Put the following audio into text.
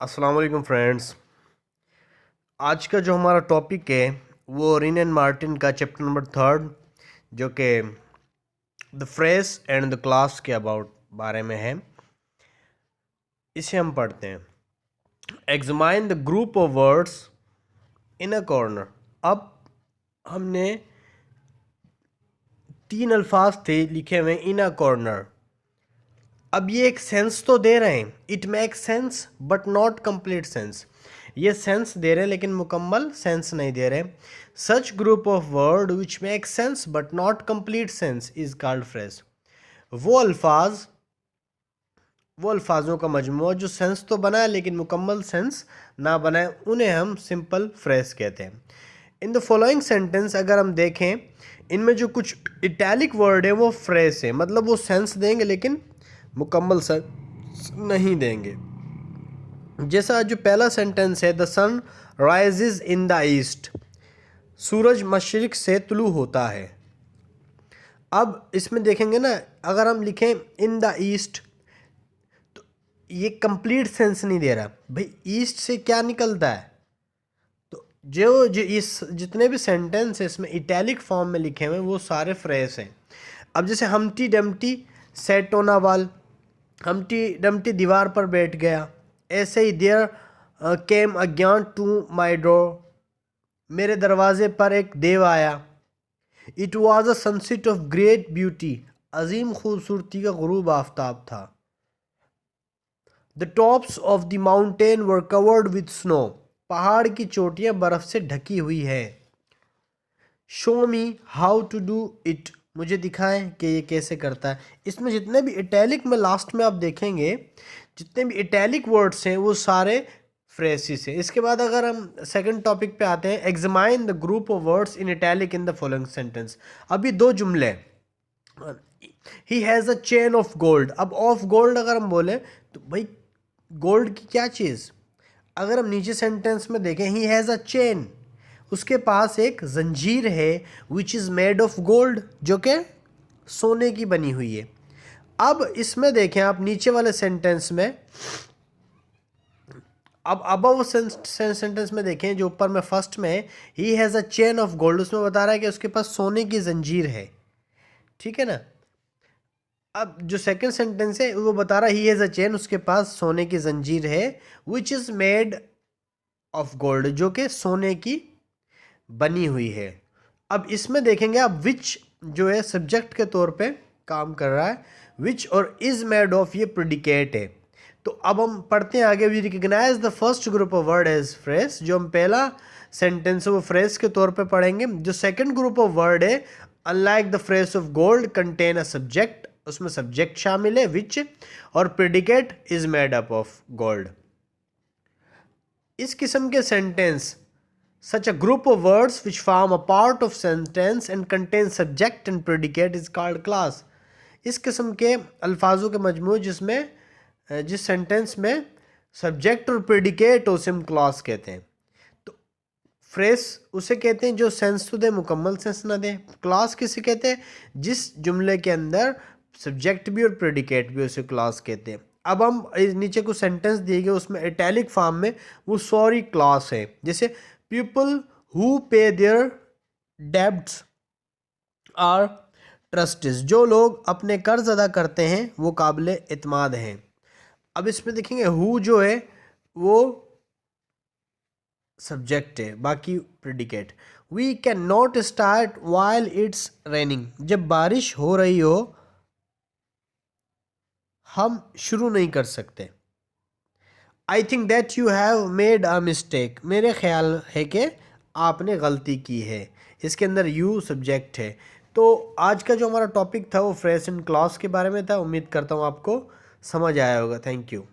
अस्सलाम वालेकुम फ्रेंड्स। आज का जो हमारा टॉपिक है वो रिन एंड मार्टिन का चैप्टर नंबर 3 जो कि the phrase and the class के बारे में है। इसे हम पढ़ते हैं। Examine the group of words in a corner. अब हमने 3 अल्फाज थे लिखे हुए इन अ कॉर्नर। अब ये एक सेंस तो दे रहे हैं, it make sense but not complete sense. ये सेंस दे रहे हैं लेकिन मुकम्मल सेंस नहीं दे रहे। Such group of word which make sense but not complete sense is called phrase. वो अल्फाजों का मजमूआ जो सेंस तो बनाए लेकिन मुकम्मल सेंस ना बनाए, उन्हें हम सिंपल फ्रेज कहते हैं। इन द फॉलोइंग सेंटेंस अगर हम देखें, इनमें जो कुछ इटैलिक वर्ड है वो फ्रेज है, मतलब वो सेंस देंगे लेकिन मुकम्मल सेंस नहीं देंगे। जैसा जो पहला सेंटेंस है, the sun rises in the east. सूरज मशरिक से तुलू होता है। अब इसमें देखेंगे ना, अगर हम लिखें इन द ईस्ट तो ये कंप्लीट सेंस नहीं दे रहा। भाई ईस्ट से क्या निकलता है? तो जो इस जितने भी सेंटेंस है इसमें इटैलिक फॉर्म में लिखे हुए वो सारे फ्रेज हैं। अब जैसे हमटी Dumpty set on a wall, हमटी Dumpty दीवार पर बैठ गया। ऐसे ही देयर केम अ ज्ञान टू माई डोर, मेरे दरवाजे पर एक देव आया। It was a sunset of great beauty, अजीम खूबसूरती का गुरूब आफ्ताब था। The tops of the mountain were covered with snow, पहाड़ की चोटियां बर्फ से ढकी हुई है। Show me how to do it, मुझे दिखाएं कि ये कैसे करता है। इसमें जितने भी इटैलिक में लास्ट में आप देखेंगे, जितने भी इटैलिक वर्ड्स हैं वो सारे फ्रेसिस हैं। इसके बाद अगर हम सेकंड टॉपिक पे आते हैं, examine the group of words in italic in the following sentence. अभी दो जुमले, he has a chain of gold. अब ऑफ गोल्ड अगर हम बोले तो भाई गोल्ड की क्या चीज़? अगर हम नीचे सेंटेंस में देखें, ही हैज़ अ चेन, उसके पास एक जंजीर है, which is made of gold, जो कि सोने की बनी हुई है। अब इसमें देखें आप नीचे वाले सेंटेंस में, अब अबव सेंटेंस में देखें जो ऊपर में फर्स्ट में है, he has a chain of gold, उसमें बता रहा है कि उसके पास सोने की जंजीर है। ठीक है ना? अब जो सेकंड सेंटेंस है वो बता रहा है ही हैज़ अ चेन, उसके पास सोने की जंजीर है, which is made of gold, जो कि सोने की बनी हुई है। अब इसमें देखेंगे आप विच जो है सब्जेक्ट के तौर पे काम कर रहा है, विच और इज मेड ऑफ ये प्रेडिकेट है। तो अब हम पढ़ते हैं आगे। We recognise the first group of word as phrase, जो हम पहला सेंटेंस है वो फ्रेज के तौर पे पढ़ेंगे। जो सेकंड ग्रुप ऑफ वर्ड है, unlike the phrase of gold contain a subject, उसमें सब्जेक्ट शामिल है विच, और predicate is made up of gold. इस किस्म के sentence, such a group of words which form a part of sentence and contain subject and predicate is called class। इस किस्म के अल्फाजों के मजमू जिसमें जिस सेंटेंस में सब्जेक्ट और प्रेडिकेट उसे हम क्लास कहते हैं। तो फ्रेज उसे कहते हैं जो सेंस तो दे मुकम्मल सेंस ना दे। क्लास किसे कहते हैं? जिस जुमले के अंदर सब्जेक्ट भी और प्रेडिकेट भी, उसे क्लास कहते हैं। अब हम नीचे कुछ सेंटेंस दिए गए उसमें इटैलिक फॉर्म में वो सॉरी क्लास है। जैसे people who pay their debts are trusted, जो लोग अपने कर्ज अदा करते हैं वो काबिल एतमाद हैं। अब इसमें देखेंगे हु जो है वो सब्जेक्ट है, बाकी predicate. We can not start while it's raining, जब बारिश हो रही हो हम शुरू नहीं कर सकते। I think that you have made a mistake, मेरे ख्याल है कि आपने गलती की है। इसके अंदर यू सब्जेक्ट है। तो आज का जो हमारा टॉपिक था वो फ्रेज एंड क्लॉज के बारे में था। उम्मीद करता हूँ आपको समझ आया होगा। Thank you.